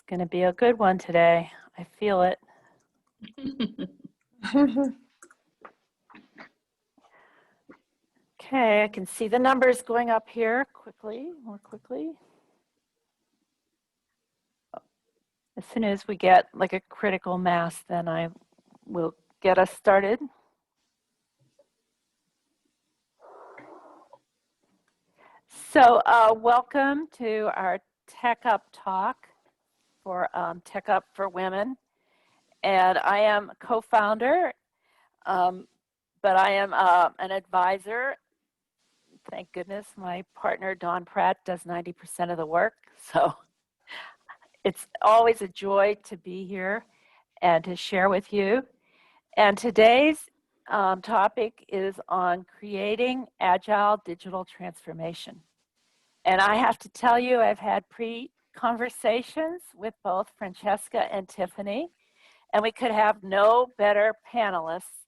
going to be a good one today. I feel it. Okay, I can see the numbers going up here more quickly. As soon as we get like a critical mass, then I will get us started. So welcome to our Tech Up talk for Tech Up for Women. And I am a co-founder, but I am an advisor. Thank goodness my partner, Dawn Pratt, does 90% of the work. So it's always a joy to be here and to share with you. And today's topic is on creating agile digital transformation. And I have to tell you, I've had pre-conversations with both Francesca and Tiffany, and we could have no better panelists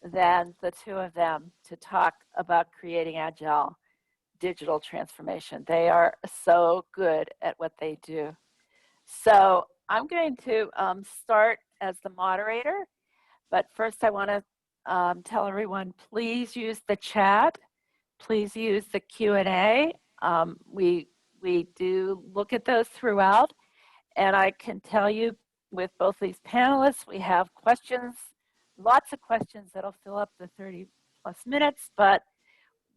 than the two of them to talk about creating agile digital transformation. They are so good at what they do. So I'm going to start as the moderator, but first I want to tell everyone, please use the chat. Please use the Q&A. We do look at those throughout, and I can tell you with both these panelists, we have questions, lots of questions that'll fill up the 30+ minutes, but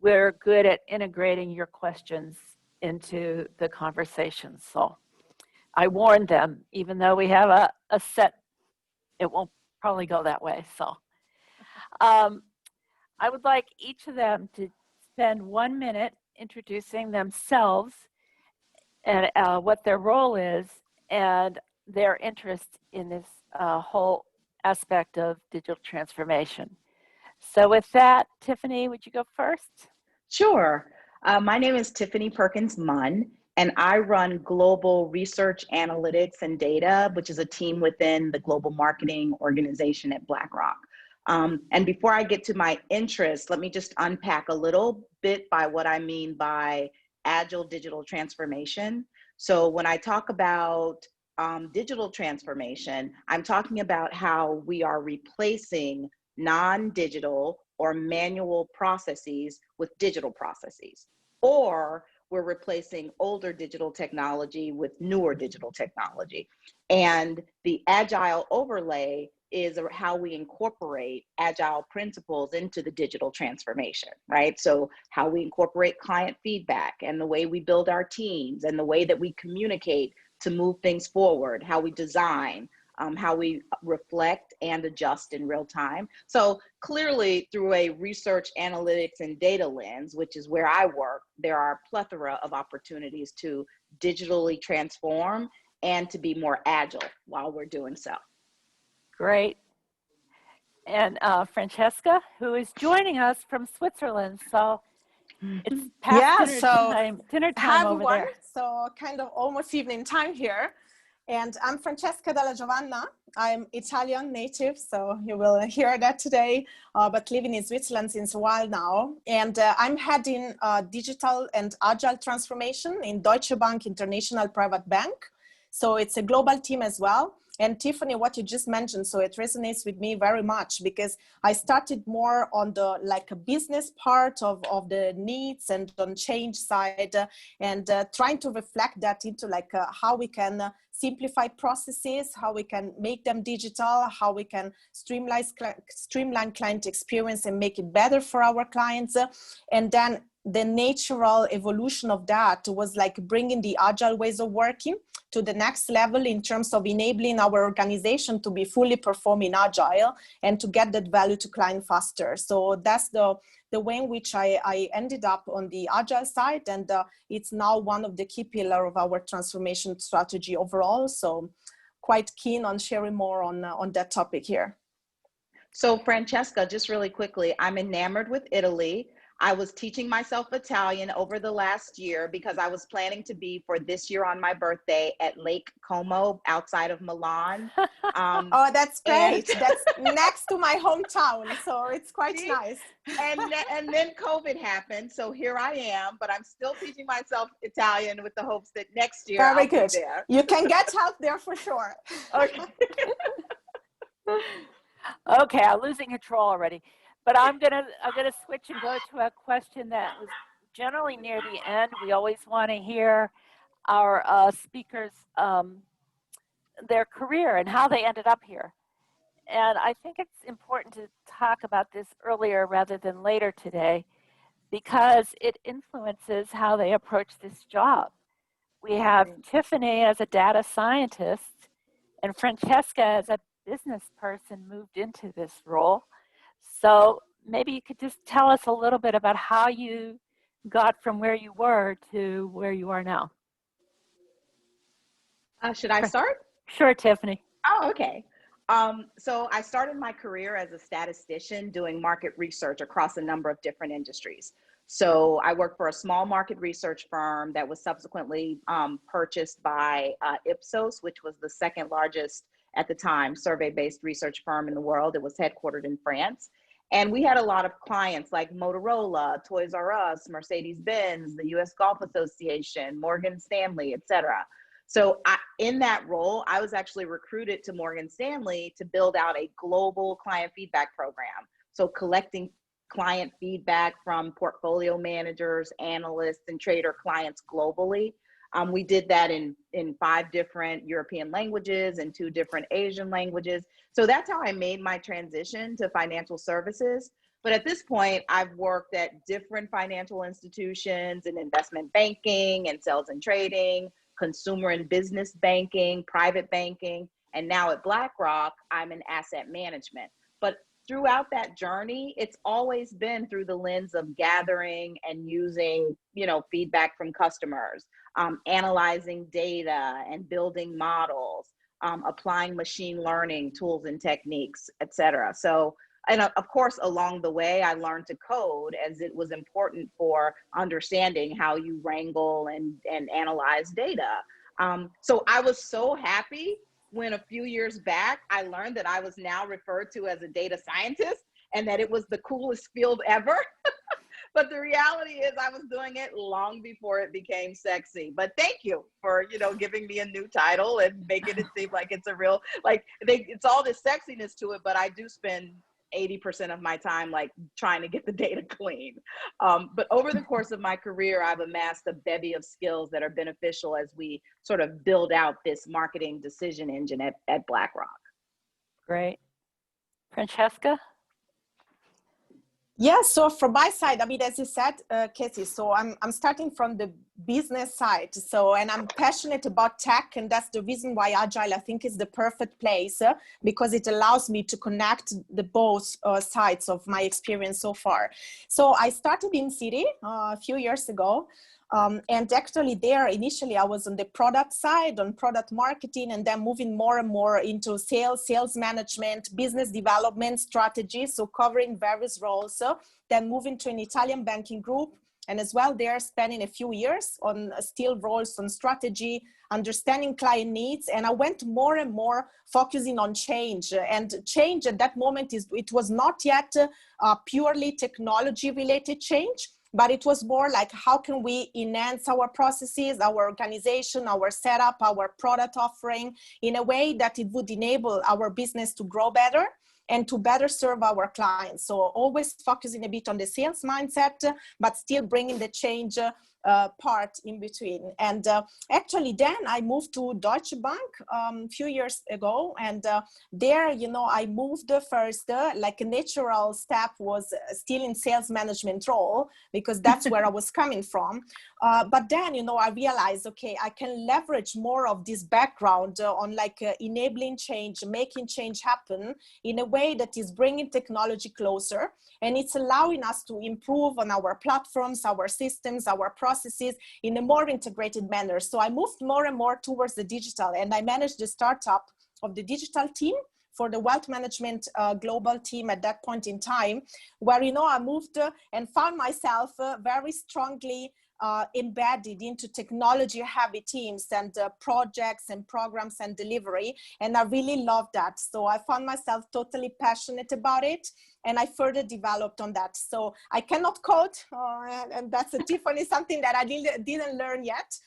we're good at integrating your questions into the conversation. So I warned them, even though we have a set, it won't probably go that way. So I would like each of them to spend 1 minute introducing themselves and what their role is and their interest in this whole aspect of digital transformation. So with that, Tiffany, would you go first? Sure. My name is Tiffany PERKINS-MUNN, and I run global research, analytics, and data, which is a team within the global marketing organization at BLACKROck. And before I get to my interests, let me just unpack a little bit by what I mean by agile digital transformation. So when I talk about digital transformation, I'm talking about how we are replacing non-digital or manual processes with digital processes, or we're replacing older digital technology with newer digital technology. And the agile overlay is how we incorporate agile principles into the digital transformation, right? So how we incorporate client feedback and the way we build our teams and the way that we communicate to move things forward, how we design, how we reflect and adjust in real time. So clearly through a research, analytics, and data lens, which is where I work, there are a plethora of opportunities to digitally transform and to be more agile while we're doing so. Great. And Francesca, who is joining us from Switzerland. So it's past dinner time over there. So kind of almost evening time here. And I'm Francesca DALLA-GIOVANNA. I'm Italian native, so you will hear that today, but living in Switzerland since a while now. And I'm heading digital and agile transformation in Deutsche Bank International Private Bank. So it's a global team as well. And Tiffany, what you just mentioned, so it resonates with me very much because I started more on the a business part of the needs and on change side and trying to reflect that into how we can simplify processes, how we can make them digital, how we can streamline client experience and make it better for our clients. And then the natural evolution of that was bringing the agile ways of working to the next level in terms of enabling our organization to be fully performing agile and to get that value to client faster. So that's the way in which I ended up on the agile side, and it's now one of the key pillars of our transformation strategy overall. So quite keen on sharing more on that topic here. So Francesca, just really quickly, I'm enamored with Italy. I was teaching myself Italian over the last year because I was planning to be for this year on my birthday at Lake Como outside of Milan. Oh, that's and great. That's next to my hometown, so it's quite See? nice. and then COVID happened, so here I am. But I'm still teaching myself Italian with the hopes that next year Very I'll good. be there. You can get help there for sure. Okay. Okay, I'm losing control already. But I'm gonna switch and go to a question that was generally near the end. We always want to hear our speakers their career and how they ended up here. And I think it's important to talk about this earlier rather than later today because it influences how they approach this job. We have Tiffany as a data scientist and Francesca as a business person moved into this role. So maybe you could just tell us a little bit about how you got from where you were to where you are now. Should I start? Sure, Tiffany. Oh, okay. So I started my career as a statistician doing market research across a number of different industries. So I worked for a small market research firm that was subsequently purchased by Ipsos, which was the second largest at the time survey-based research firm in the world. It was headquartered in France. And we had a lot of clients like Motorola, Toys R Us, Mercedes-Benz, the US Golf Association, Morgan Stanley, et cetera. So in that role, I was actually recruited to Morgan Stanley to build out a global client feedback program. So collecting client feedback from portfolio managers, analysts, and trader clients globally. We did that in 5 different European languages and 2 different Asian languages. So that's how I made my transition to financial services. But at this point, I've worked at different financial institutions in investment banking and sales and trading, consumer and business banking, private banking, and now at BlackRock, I'm in asset management. But throughout that journey, it's always been through the lens of gathering and using, feedback from customers, analyzing data and building models, applying machine learning tools and techniques, et cetera. So, and of course, along the way, I learned to code as it was important for understanding how you wrangle and analyze data. So I was so happy when a few years back, I learned that I was now referred to as a data scientist and that it was the coolest field ever. But the reality is I was doing it long before it became sexy. But thank you for, giving me a new title and making it seem like it's a real, it's all this sexiness to it, but I do spend 80% of my time trying to get the data clean. But over the course of my career, I've amassed a bevy of skills that are beneficial as we sort of build out this marketing decision engine at BlackRock. Great. Francesca? Yeah, so from my side, I mean, as you said, Casey, so I'm starting from the business side. So, and I'm passionate about tech, and that's the reason why Agile, I think, is the perfect place because it allows me to connect the both sides of my experience so far. So I started in Citi a few years ago. And actually there, initially, I was on the product side, on product marketing, and then moving more and more into sales management, business development, strategy, so covering various roles. Then moving to an Italian banking group, and as well there spending a few years on still roles on strategy, understanding client needs. And I went more and more focusing on change. And change at that moment, it was not yet purely technology-related change, but it was more like, how can we enhance our processes, our organization, our setup, our product offering in a way that it would enable our business to grow better and to better serve our clients. So always focusing a bit on the sales mindset, but still bringing the change part in between. And actually then I moved to Deutsche Bank a few years ago, and there, I moved first, like a natural step was still in sales management role, because that's where I was coming from. But then, I realized, okay, I can leverage more of this background on enabling change, making change happen in a way that is bringing technology closer. And it's allowing us to improve on our platforms, our systems, our processes in a more integrated manner. So I moved more and more towards the digital, and I managed the startup of the digital team for the wealth management global team at that point in time, where, you know, I moved and found myself very strongly embedded into technology heavy teams and projects and programs and delivery. And I really loved that. So I found myself totally passionate about it. And I further developed on that. So I cannot code, and that's a Tiffany, something that I didn't learn yet.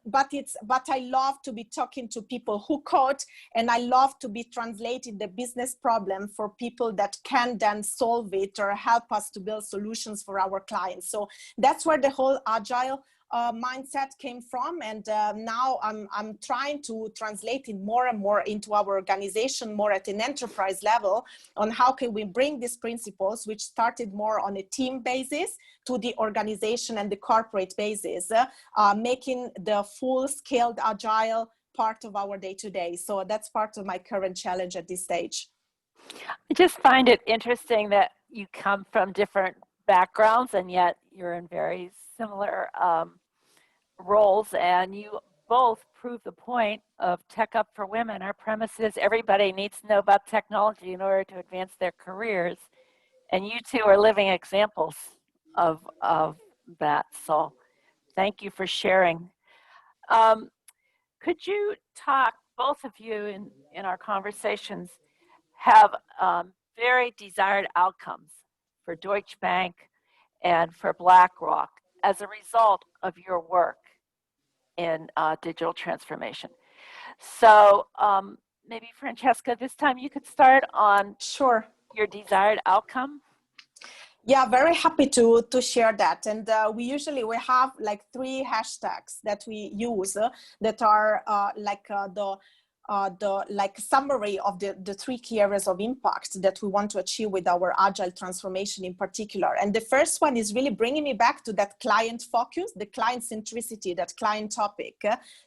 But I love to be talking to people who code, and I love to be translating the business problem for people that can then solve it or help us to build solutions for our clients. So that's where the whole Agile mindset came from, and now I'm trying to translate it more and more into our organization, more at an enterprise level, on how can we bring these principles, which started more on a team basis, to the organization and the corporate basis, making the full-scaled Agile part of our day-to-day. So that's part of my current challenge at this stage. I just find it interesting that you come from different backgrounds and yet you're in very similar roles, and you both prove the point of Tech Up for Women. Our premise is everybody needs to know about technology in order to advance their careers, and you two are living examples of that. So thank you for sharing. Could you talk, both of you in our conversations have very desired outcomes for Deutsche Bank and for BlackRock as a result of your work in digital transformation. So maybe Francesca, this time you could start on Sure. your desired outcome. Yeah, very happy to share that. And we have like 3 hashtags that we use that are the summary of the 3 key areas of impact that we want to achieve with our Agile transformation in particular. And the first one is really bringing me back to that client focus, the client centricity, that client topic.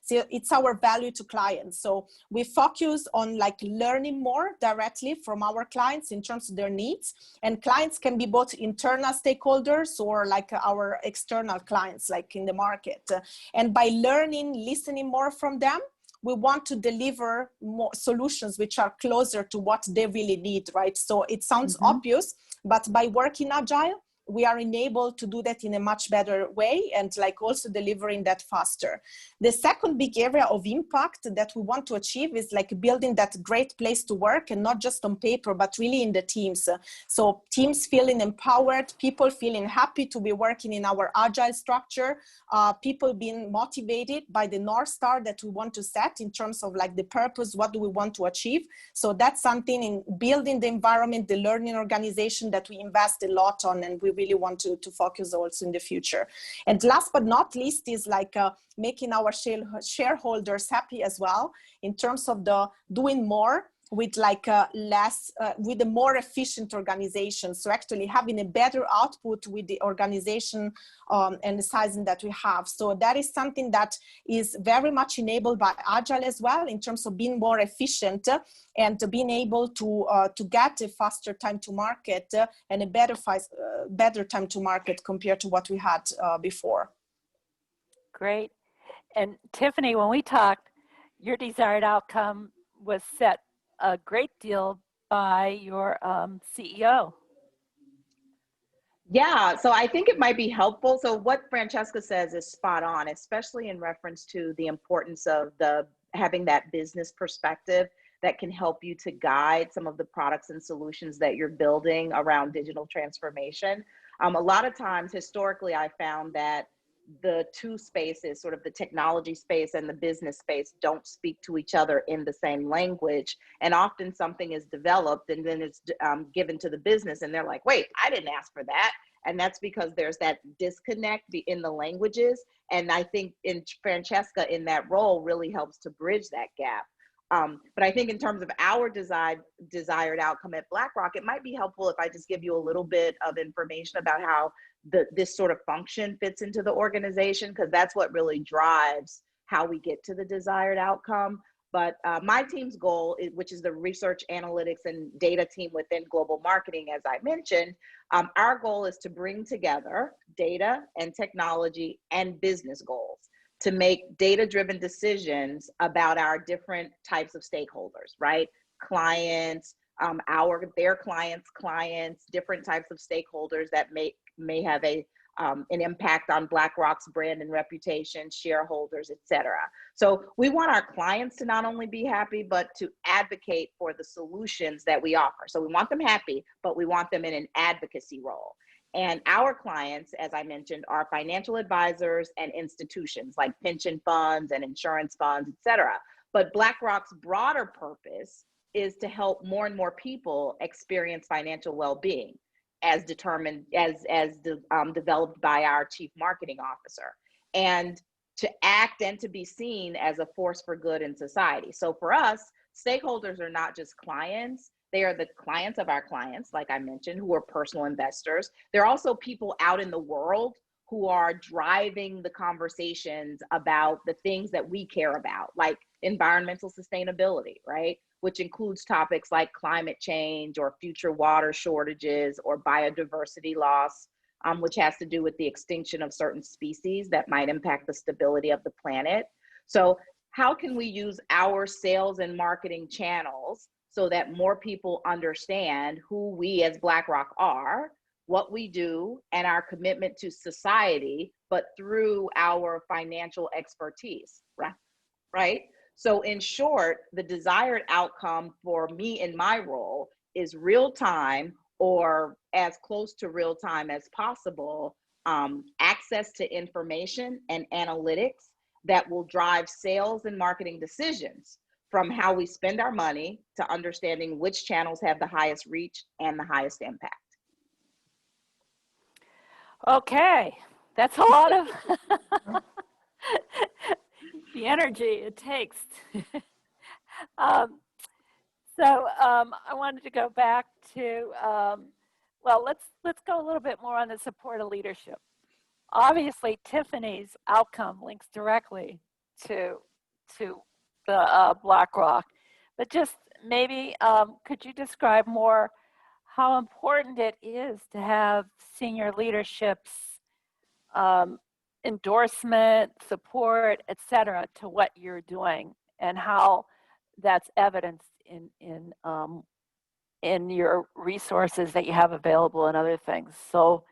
So it's our value to clients. So we focus on like learning more directly from our clients in terms of their needs. And clients can be both internal stakeholders or like our external clients, like in the market. And by learning, listening more from them, we want to deliver more solutions which are closer to what they really need, right? So it sounds obvious, but by working Agile, we are enabled to do that in a much better way and like also delivering that faster. The second big area of impact that we want to achieve is like building that great place to work, and not just on paper, but really in the teams. So teams feeling empowered, people feeling happy to be working in our Agile structure, people being motivated by the North Star that we want to set in terms of like the purpose, what do we want to achieve. So that's something in building the environment, the learning organization that we invest a lot on, and we really want to focus also in the future. And last but not least is like making our shareholders happy as well, in terms of the doing more with like with a more efficient organization. So actually having a better output with the organization and the sizing that we have. So that is something that is very much enabled by Agile as well, in terms of being more efficient and being able to get a faster time to market and a better time to market compared to what we had before. Great. And Tiffany, when we talked, your desired outcome was set a great deal by your CEO. Yeah, so I think it might be helpful. So what Francesca says is spot on, especially in reference to the importance of having that business perspective that can help you to guide some of the products and solutions that you're building around digital transformation. A lot of times, historically, I found that the 2 spaces, sort of the technology space and the business space, don't speak to each other in the same language. And often something is developed and then it's given to the business and they're like, wait, I didn't ask for that. And that's because there's that disconnect in the languages. And I think Francesca in that role really helps to bridge that gap. But I think in terms of our desired outcome at BlackRock, it might be helpful if I just give you a little bit of information about how this sort of function fits into the organization, because that's what really drives how we get to the desired outcome. But my team's goal, which is the research, analytics, and data team within global marketing, as I mentioned, our goal is to bring together data and technology and business goals to make data-driven decisions about our different types of stakeholders, right? clients, their clients, different types of stakeholders that may have an impact on BlackRock's brand and reputation, shareholders, etc. So we want our clients to not only be happy, but to advocate for the solutions that we offer. So we want them happy, but we want them in an advocacy role. And our clients, as I mentioned, are financial advisors and institutions like pension funds and insurance funds, etc. But BlackRock's broader purpose is to help more and more people experience financial well-being, as developed by our chief marketing officer, and to act and to be seen as a force for good in society. So for us, stakeholders are not just clients. They are the clients of our clients, like I mentioned, who are personal investors. They're also people out in the world who are driving the conversations about the things that we care about, like environmental sustainability, right? Which includes topics like climate change or future water shortages or biodiversity loss, which has to do with the extinction of certain species that might impact the stability of the planet. So how can we use our sales and marketing channels so that more people understand who we as BlackRock are, what we do, and our commitment to society, but through our financial expertise, right? So in short, the desired outcome for me in my role is real time, or as close to real time as possible, access to information and analytics that will drive sales and marketing decisions, from how we spend our money to understanding which channels have the highest reach and the highest impact. Okay, that's a lot of the energy it takes. I wanted to go back to, well, let's go a little bit more on the support of leadership. Obviously, Tiffany's outcome links directly to the BlackRock, but just maybe could you describe more how important it is to have senior leadership's endorsement, support, etc., to what you're doing, and how that's evidenced in your resources that you have available and other things. So,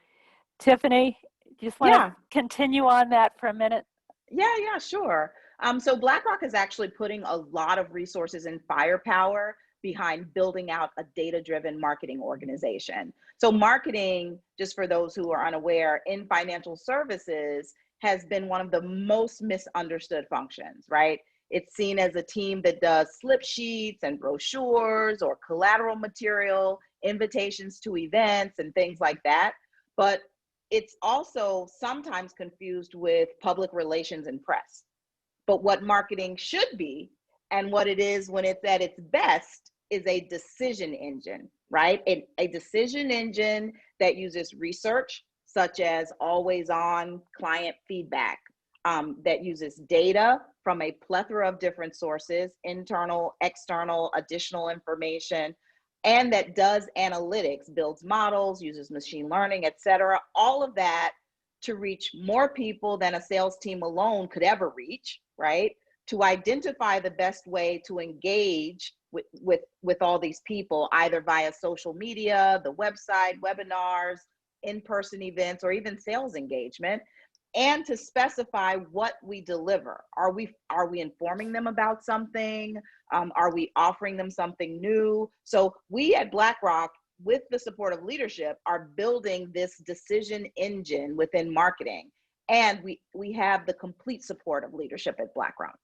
Tiffany, do you just want to continue on that for a minute? Yeah, sure. So BlackRock is actually putting a lot of resources and firepower behind building out a data-driven marketing organization. So marketing, just for those who are unaware, in financial services has been one of the most misunderstood functions, right? It's seen as a team that does slip sheets and brochures or collateral material, invitations to events and things like that. But it's also sometimes confused with public relations and press. But what marketing should be, and what it is when it's at its best, is a decision engine, right? A decision engine that uses research, such as always-on client feedback, that uses data from a plethora of different sources, internal, external, additional information, and that does analytics, builds models, uses machine learning, etc. All of that to reach more people than a sales team alone could ever reach, right? To identify the best way to engage with all these people, either via social media, the website, webinars, in-person events, or even sales engagement, and to specify what we deliver. Are we informing them about something? Are we offering them something new? So we at BlackRock, with the support of leadership, are building this decision engine within marketing. And we have the complete support of leadership at BlackRock.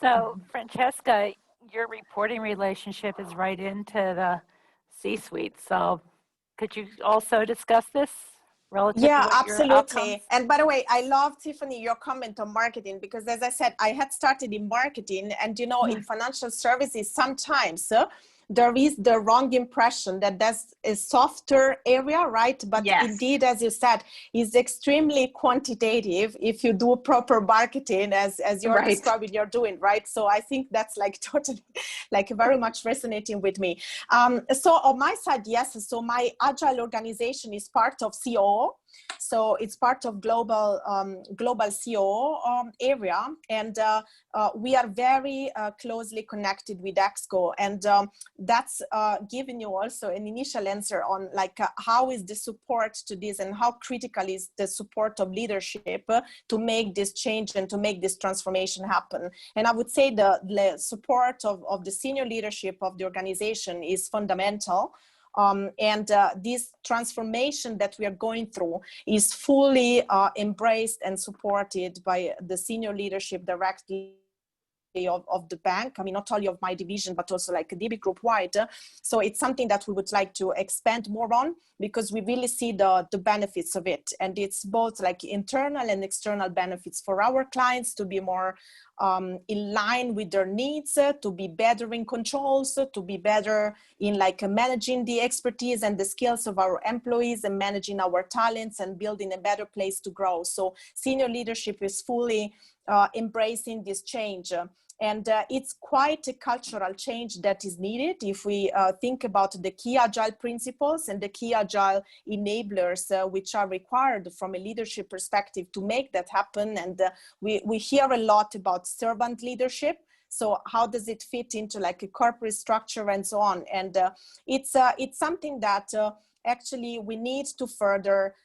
So Francesca, your reporting relationship is right into the C-suite. So could you also discuss this relative to what absolutely. your outcomes? And by the way, I love, Tiffany, your comment on marketing, because as I said, I had started in marketing, and you know, in financial services, sometimes there is the wrong impression that that's a softer area, right? But indeed, as you said, is extremely quantitative if you do proper marketing, as you're describing you're doing, right? So I think that's like totally, like very much resonating with me. So on my side, yes, so my Agile organization is part of COO. So it's part of global CO area, and we are very closely connected with EXCO, and that's giving you also an initial answer on like how is the support to this, and how critical is the support of leadership to make this change and to make this transformation happen. And I would say the support of the senior leadership of the organization is fundamental. This transformation that we are going through is fully embraced and supported by the senior leadership directly of the bank. I mean, not only of my division, but also like DB group wide. So it's something that we would like to expand more on, because we really see the benefits of it. And it's both like internal and external benefits for our clients to be more in line with their needs, to be better in controls, to be better in like managing the expertise and the skills of our employees, and managing our talents, and building a better place to grow. So senior leadership is fully embracing this change. And it's quite a cultural change that is needed if we think about the key Agile principles and the key Agile enablers which are required from a leadership perspective to make that happen. And we hear a lot about servant leadership. So how does it fit into like a corporate structure and so on? And it's something that actually we need to further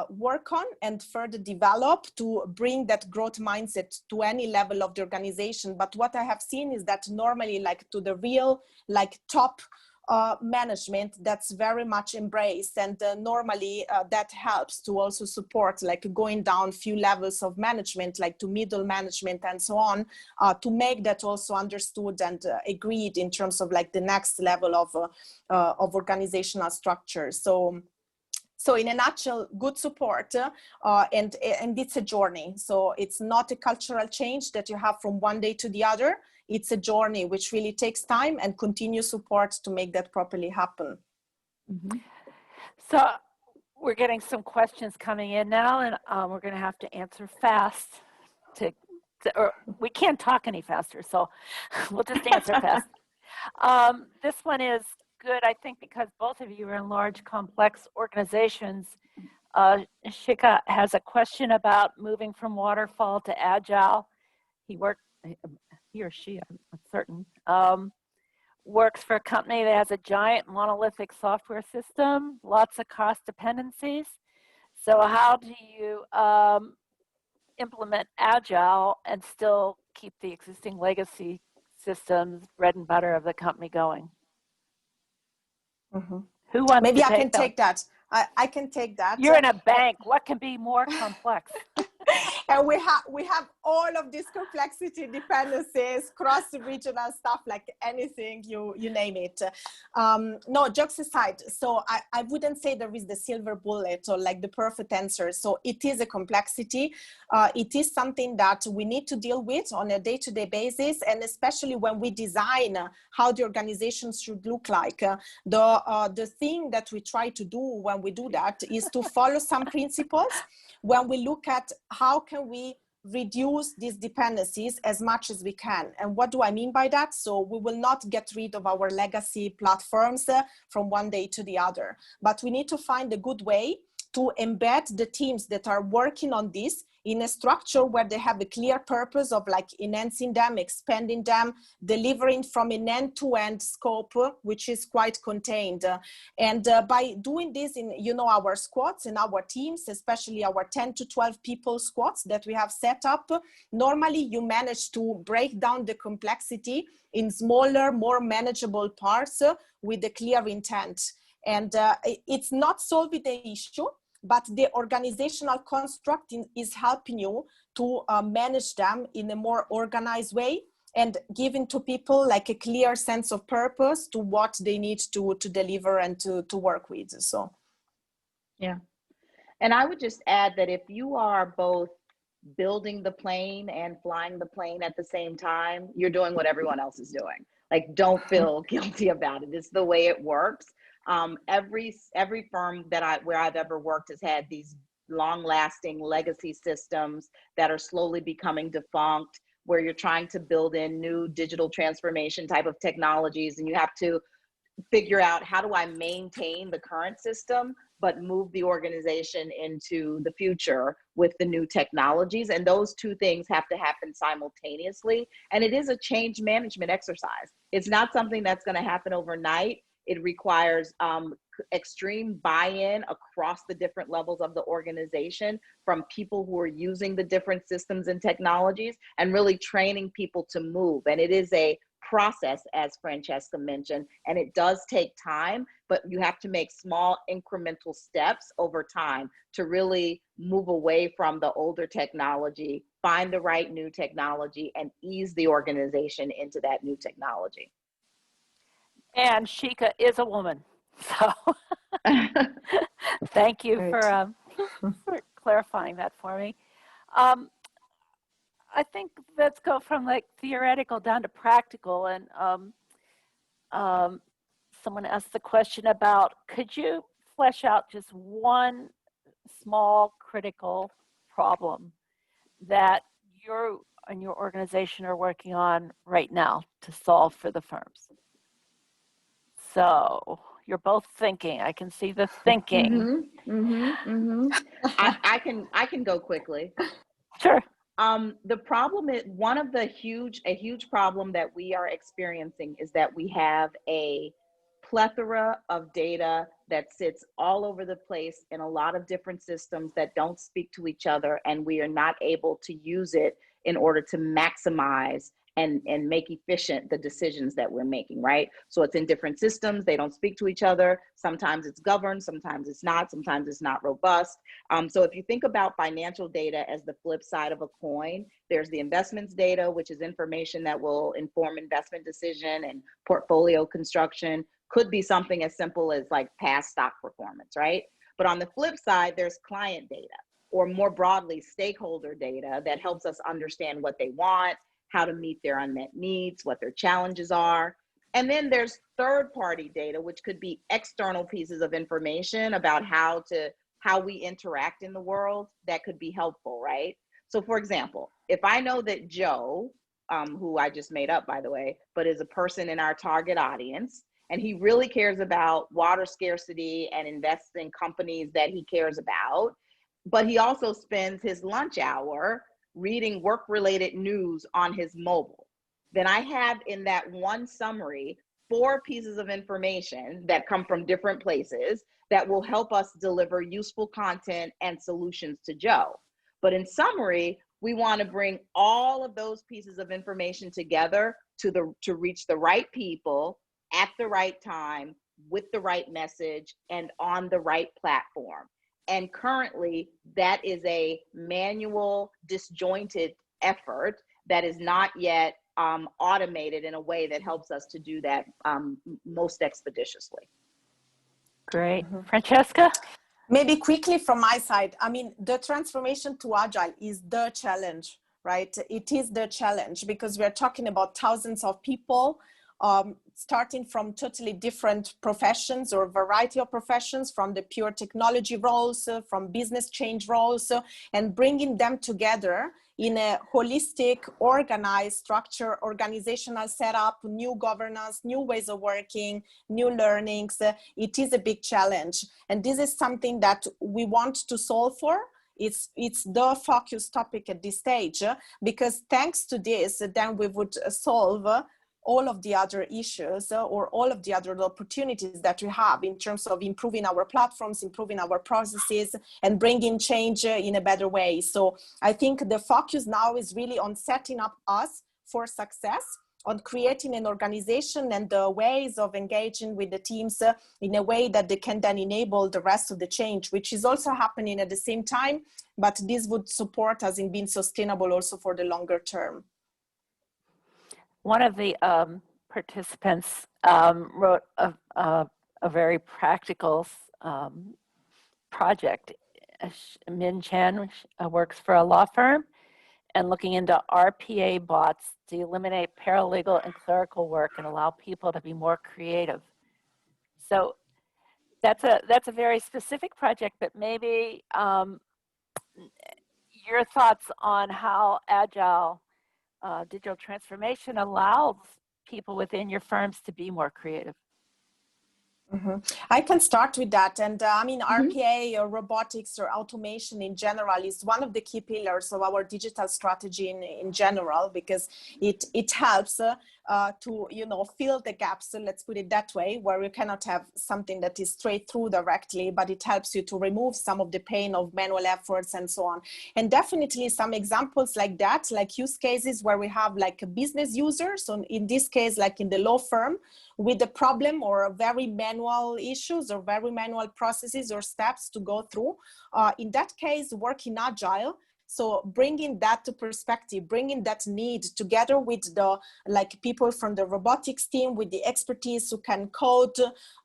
work on and further develop to bring that growth mindset to any level of the organization. But what I have seen is that normally, like to the real like top management, that's very much embraced, and normally that helps to also support like going down few levels of management, like to middle management and so on, to make that also understood and agreed in terms of like the next level of organizational structure. So in a nutshell, good support, and it's a journey. So it's not a cultural change that you have from one day to the other. It's a journey which really takes time and continuous support to make that properly happen. Mm-hmm. So we're getting some questions coming in now, and we're going to have to answer fast. Or we can't talk any faster, so we'll just answer fast. This one is good, I think, because both of you are in large, complex organizations. Shika has a question about moving from waterfall to Agile. He or she, I'm certain, works for a company that has a giant monolithic software system, lots of cost dependencies. So how do you implement Agile and still keep the existing legacy systems, bread and butter of the company going? Mm-hmm. Who wants Maybe to I can take that. I can take that. You're in a bank. What can be more complex? And we have all of these complexity dependencies, cross-regional stuff, like anything, you name it. No, jokes aside, so I wouldn't say there is the silver bullet or like the perfect answer. So it is a complexity. It is something that we need to deal with on a day-to-day basis, and especially when we design how the organization should look like. The thing that we try to do when we do that is to follow some principles when we look at how can we reduce these dependencies as much as we can. And what do I mean by that? So we will not get rid of our legacy platforms from one day to the other, but we need to find a good way to embed the teams that are working on this in a structure where they have a clear purpose of like enhancing them, expanding them, delivering from an end-to-end scope, which is quite contained. And by doing this in, our squads and our teams, especially our 10 to 12 people squads that we have set up, normally you manage to break down the complexity in smaller, more manageable parts with a clear intent. And it's not solving the issue, but the organizational construct is helping you to manage them in a more organized way and giving to people like a clear sense of purpose to what they need to deliver and to work with. So, yeah. And I would just add that if you are both building the plane and flying the plane at the same time, you're doing what everyone else is doing. Like, don't feel guilty about it. It's the way it works. Every firm where I've ever worked has had these long-lasting legacy systems that are slowly becoming defunct, where you're trying to build in new digital transformation type of technologies, and you have to figure out, how do I maintain the current system but move the organization into the future with the new technologies. And those two things have to happen simultaneously. And it is a change management exercise. It's not something that's going to happen overnight. It requires extreme buy-in across the different levels of the organization, from people who are using the different systems and technologies, and really training people to move. And it is a process, as Francesca mentioned, and it does take time, but you have to make small incremental steps over time to really move away from the older technology, find the right new technology, and ease the organization into that new technology. And Shika is a woman, so thank you for clarifying that for me. I think let's go from like theoretical down to practical. And someone asked the question about, could you flesh out just one small critical problem that you and your organization are working on right now to solve for the firms? So you're both thinking. I can see the thinking. I can go quickly. Sure. The problem is, a huge problem that we are experiencing is that we have a plethora of data that sits all over the place in a lot of different systems that don't speak to each other, and we are not able to use it in order to maximize and make efficient the decisions that we're making, right? So it's in different systems, they don't speak to each other. Sometimes it's governed, sometimes it's not robust. So if you think about financial data as the flip side of a coin, there's the investments data, which is information that will inform investment decision and portfolio construction. Could be something as simple as like past stock performance, right? But on the flip side, there's client data, or more broadly, stakeholder data that helps us understand what they want, how to meet their unmet needs, what their challenges are. And then there's third-party data, which could be external pieces of information about how we interact in the world that could be helpful, right? So for example, if I know that Joe, who I just made up, by the way, but is a person in our target audience, and he really cares about water scarcity and invests in companies that he cares about, but he also spends his lunch hour reading work-related news on his mobile, then I have in that one summary 4 pieces of information that come from different places that will help us deliver useful content and solutions to Joe. But in summary, we want to bring all of those pieces of information together to reach the right people at the right time, with the right message, and on the right platform. And currently, that is a manual, disjointed effort that is not yet automated in a way that helps us to do that most expeditiously. Great. Francesca? Maybe quickly from my side, I mean, the transformation to Agile is the challenge, right? It is the challenge because we're talking about thousands of people, starting from totally different professions or variety of professions, from the pure technology roles, from business change roles, and bringing them together in a holistic, organized structure, organizational setup, new governance, new ways of working, new learnings. It is a big challenge. And this is something that we want to solve for. It's the focus topic at this stage, because thanks to this, then we would solve all of the other issues or all of the other opportunities that we have in terms of improving our platforms, improving our processes, and bringing change in a better way. So I think the focus now is really on setting up us for success, on creating an organization and the ways of engaging with the teams in a way that they can then enable the rest of the change, which is also happening at the same time, but this would support us in being sustainable also for the longer term. One of the participants wrote a very practical project. Min Chan works for a law firm and looking into RPA bots to eliminate paralegal and clerical work and allow people to be more creative. So that's a very specific project, but maybe your thoughts on how Agile digital transformation allows people within your firms to be more creative. I can start with that. And I mean, RPA or robotics or automation in general is one of the key pillars of our digital strategy in general, because it helps to, you know, fill the gaps, so let's put it that way, where you cannot have something that is straight through directly, but it helps you to remove some of the pain of manual efforts and so on. And definitely some examples like that, like use cases where we have like a business user. So in this case, like in the law firm, with a problem or very manual issues or very manual processes or steps to go through. In that case, work in Agile. So bringing that to perspective, bringing that need together with the like people from the robotics team with the expertise who can code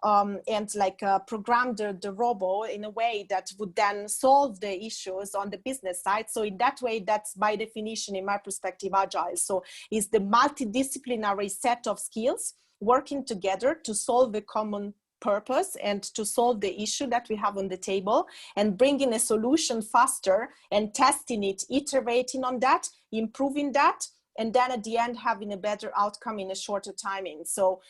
and like program the robot in a way that would then solve the issues on the business side. So in that way, that's by definition, in my perspective, Agile. So it's the multidisciplinary set of skills working together to solve a common purpose and to solve the issue that we have on the table, and bringing a solution faster and testing it, iterating on that, improving that, and then at the end having a better outcome in a shorter timing. So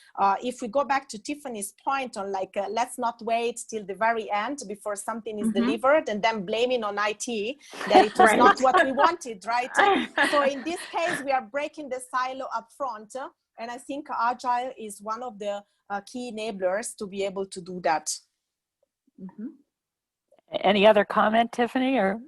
if we go back to Tiffany's point on like, let's not wait till the very end before something is delivered and then blaming on IT that it was not what we wanted, right? So in this case, we are breaking the silo up front. And I think Agile is one of the key enablers to be able to do that. Any other comment, Tiffany? Or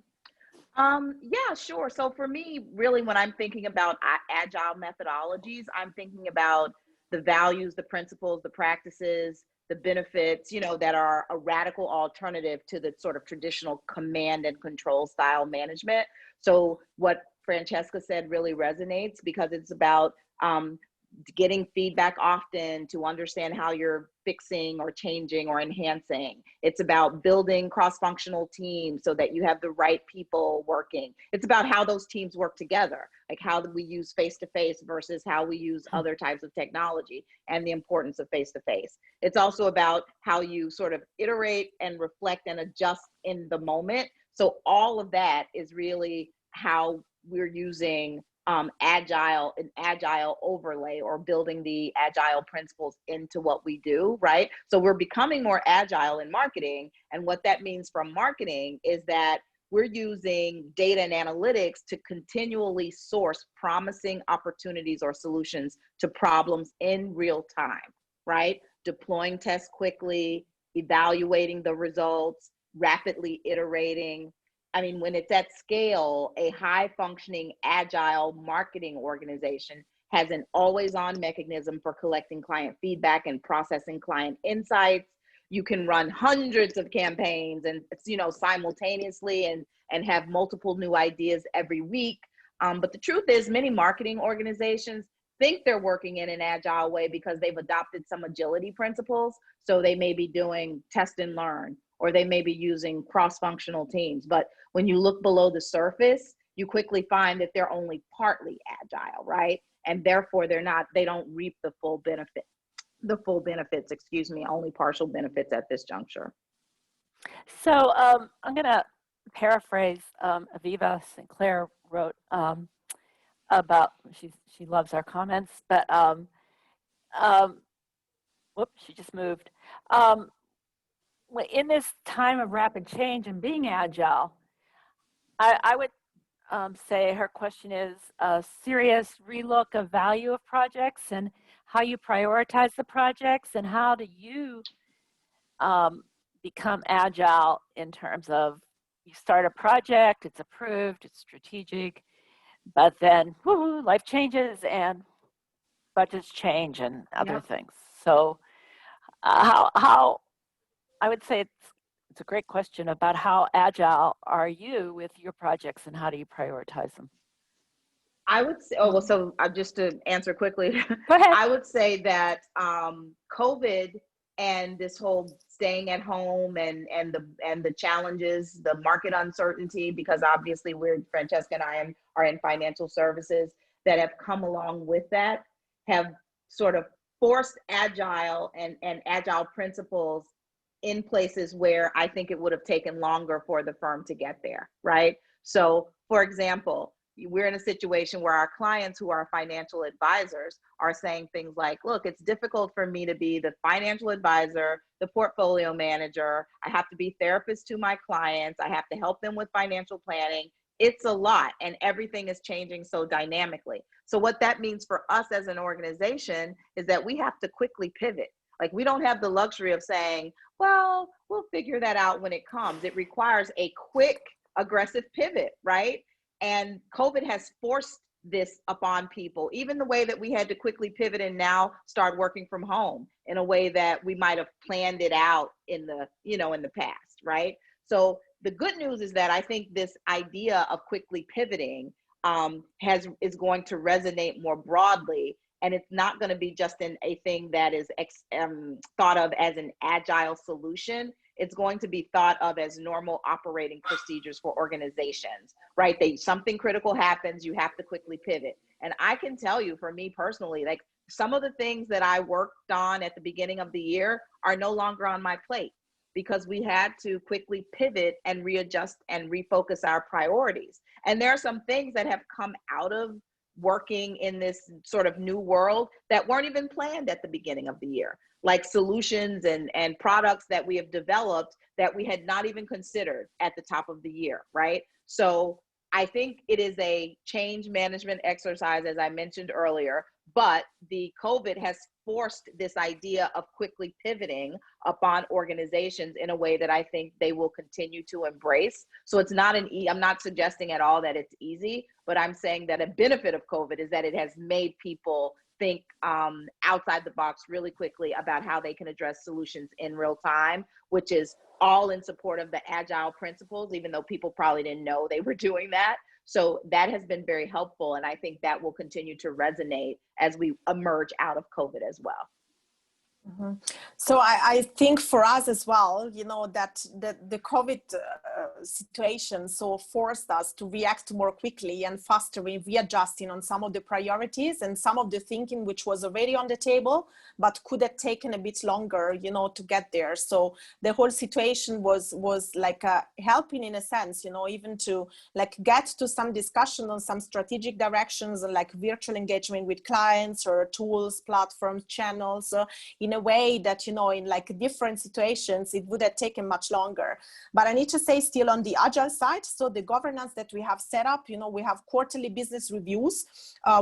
yeah, sure. So for me, really, when I'm thinking about agile methodologies, I'm thinking about the values, the principles, the practices, the benefits, you know, that are a radical alternative to the sort of traditional command and control style management. So what Francesca said really resonates, because it's about getting feedback often to understand how you're fixing or changing or enhancing. It's about building cross-functional teams so that you have the right people working. It's about how those teams work together, like how do we use face-to-face versus how we use other types of technology, and the importance of face-to-face. It's also about how you sort of iterate and reflect and adjust in the moment. So all of that is really how we're using an agile overlay, or building the agile principles into what we do, right? So we're becoming more agile in marketing. And what that means from marketing is that we're using data and analytics to continually source promising opportunities or solutions to problems in real time, right? Deploying tests quickly, evaluating the results, rapidly iterating. I mean, when it's at scale, a high functioning agile marketing organization has an always on mechanism for collecting client feedback and processing client insights. You can run hundreds of campaigns and, you know, simultaneously and have multiple new ideas every week. But the truth is, many marketing organizations think they're working in an agile way because they've adopted some agility principles. So they may be doing test and learn, or they may be using cross-functional teams. But when you look below the surface, you quickly find that they're only partly agile, right? And therefore they don't reap the full benefits, excuse me, only partial benefits at this juncture. so I'm going to paraphrase Aviva Sinclair wrote about, she loves our comments, but whoops, she just moved. In this time of rapid change and being agile, I would say her question is a serious relook of value of projects and how you prioritize the projects, and how do you become agile in terms of you start a project, it's approved, it's strategic, but then life changes and budgets change and other things. So how I would say it's a great question about how agile are you with your projects and how do you prioritize them? I would say, so just to answer quickly, Go ahead. I would say that COVID and this whole staying at home and the challenges, the market uncertainty, because obviously Francesca and I are in financial services, that have come along with that, have sort of forced agile and agile principles in places where I think it would have taken longer for the firm to get there, right? So for example, we're in a situation where our clients who are financial advisors are saying things like, look, it's difficult for me to be the financial advisor, the portfolio manager. I have to be therapist to my clients. I have to help them with financial planning. It's a lot, and everything is changing so dynamically. So what that means for us as an organization is that we have to quickly pivot. Like, we don't have the luxury of saying, well, we'll figure that out when it comes. It requires a quick, aggressive pivot, right? And COVID has forced this upon people, even the way that we had to quickly pivot and now start working from home in a way that we might have planned it out in the, in the past, right? So the good news is that I think this idea of quickly pivoting is going to resonate more broadly, and it's not going to be just in a thing that is thought of as an agile solution. It's going to be thought of as normal operating procedures for organizations, right? Something critical happens, you have to quickly pivot. And I can tell you, for me personally, like, some of the things that I worked on at the beginning of the year are no longer on my plate, because we had to quickly pivot and readjust and refocus our priorities. And there are some things that have come out of working in this sort of new world that weren't even planned at the beginning of the year, like solutions and products that we have developed that we had not even considered at the top of the year, right? So I think it is a change management exercise, as I mentioned earlier, but the COVID has forced this idea of quickly pivoting upon organizations in a way that I think they will continue to embrace. So it's not I'm not suggesting at all that it's easy, but I'm saying that a benefit of COVID is that it has made people think outside the box really quickly about how they can address solutions in real time, which is all in support of the Agile principles, even though people probably didn't know they were doing that. So that has been very helpful, and I think that will continue to resonate as we emerge out of COVID as well. Mm-hmm. So I think for us as well, that the COVID situation so forced us to react more quickly and faster in readjusting on some of the priorities and some of the thinking which was already on the table, but could have taken a bit longer, to get there. So the whole situation was like helping in a sense, even to like get to some discussion on some strategic directions and like virtual engagement with clients or tools, platforms, channels, in a way that, in like different situations, it would have taken much longer. But I need to say, still on the Agile side, so the governance that we have set up, we have quarterly business reviews,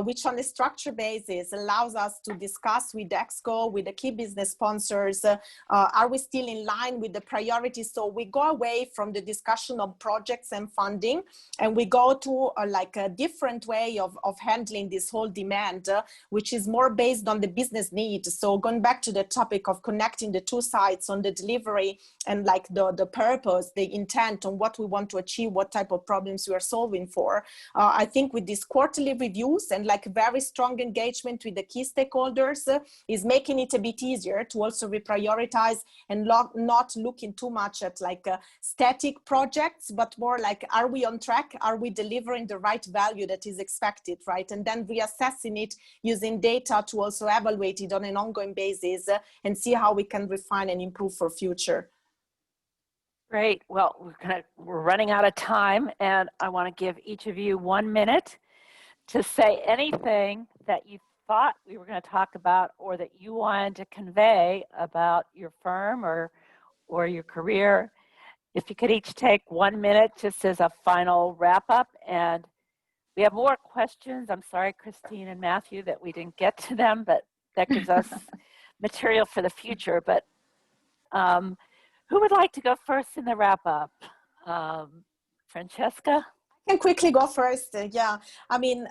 which on a structured basis allows us to discuss with DEUTSCHE, with the key business sponsors, are we still in line with the priorities? So we go away from the discussion of projects and funding, and we go to like a different way of handling this whole demand, which is more based on the business need. So going back to the topic of connecting the two sides on the delivery and like the purpose, the intent on what we want to achieve, what type of problems we are solving for. I think with these quarterly reviews and like very strong engagement with the key stakeholders is making it a bit easier to also reprioritize and not looking too much at like static projects, but more like, are we on track? Are we delivering the right value that is expected, right? And then reassessing it using data to also evaluate it on an ongoing basis and see how we can refine and improve for future. Great. Well, we're running out of time, and I want to give each of you 1 minute to say anything that you thought we were going to talk about or that you wanted to convey about your firm or your career. If you could each take 1 minute just as a final wrap up. And we have more questions. I'm sorry, Christine and Matthew, that we didn't get to them, but that gives us material for the future. But who would like to go first in the wrap up? Francesca? I can quickly go first. Yeah, I mean,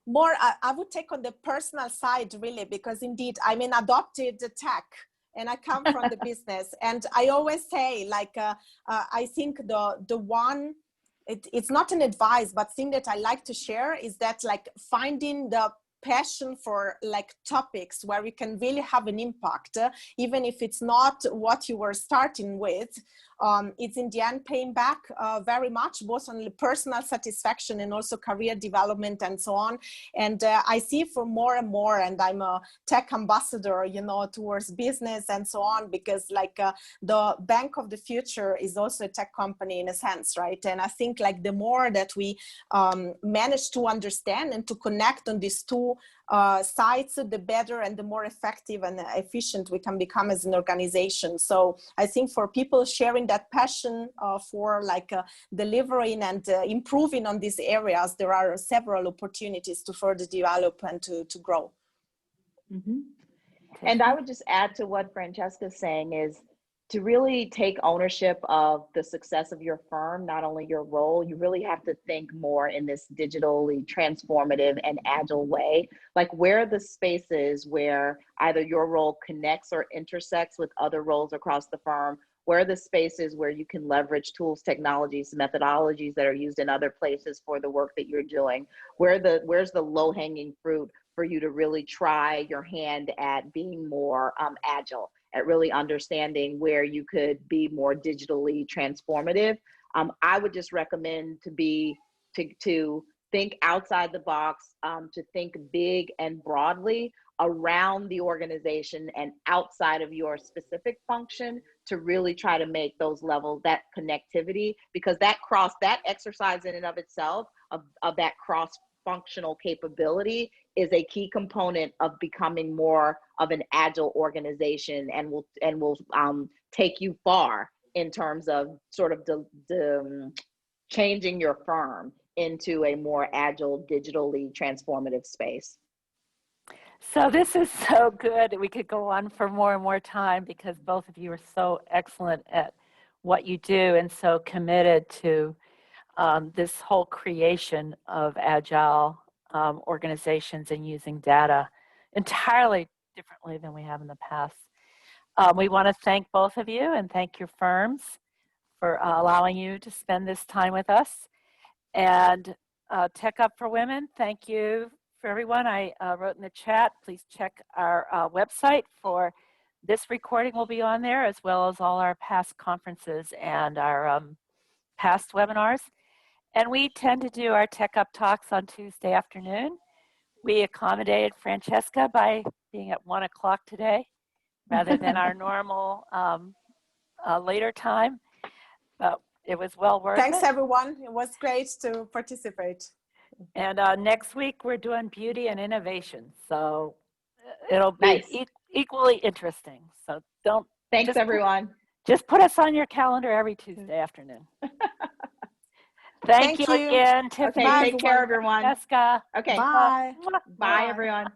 more I would take on the personal side really, because indeed I'm an adopted tech and I come from the business. And I always say, like, I think the one, it's not an advice, but thing that I like to share is that like finding the passion for like topics where we can really have an impact, even if it's not what you were starting with, it's in the end paying back very much, both on the personal satisfaction and also career development and so on. And I see for more and more, and I'm a tech ambassador, you know, towards business and so on, because like the bank of the future is also a tech company in a sense, right? And I think like the more that we manage to understand and to connect on these two sides, the better and the more effective and efficient we can become as an organization. So I think for people sharing that passion for like delivering and improving on these areas, there are several opportunities to further develop and to grow. Mm-hmm. And I would just add to what Francesca's saying is to really take ownership of the success of your firm, not only your role. You really have to think more in this digitally transformative and agile way. Like, where are the spaces where either your role connects or intersects with other roles across the firm? Where are the spaces where you can leverage tools, technologies, methodologies that are used in other places for the work that you're doing? Where's the low-hanging fruit for you to really try your hand at being more agile, at really understanding where you could be more digitally transformative? I would just recommend to think outside the box, to think big and broadly around the organization and outside of your specific function, to really try to make those levels, that connectivity, because that exercise in and of itself of that cross-functional capability is a key component of becoming more of an agile organization, and will take you far in terms of sort of changing your firm into a more agile, digitally transformative space. So this is so good. We could go on for more and more time because both of you are so excellent at what you do and so committed to this whole creation of agile organizations and using data entirely differently than we have in the past. We want to thank both of you and thank your firms for allowing you to spend this time with us. And Tech Up for Women, thank you for everyone. I wrote in the chat, please check our website for this recording will be on there, as well as all our past conferences and our past webinars. And we tend to do our Tech Up talks on Tuesday afternoon. We accommodated Francesca by being at 1 o'clock today rather than our normal later time. But it was well worth it. Thanks, everyone. It was great to participate. And next week, we're doing beauty and innovation. So it'll be nice. Equally interesting. So Thanks, everyone. Just put us on your calendar every Tuesday afternoon. Thank you again, Tiffany. Okay, take care, everyone. Jessica. Okay. Bye. Bye, everyone.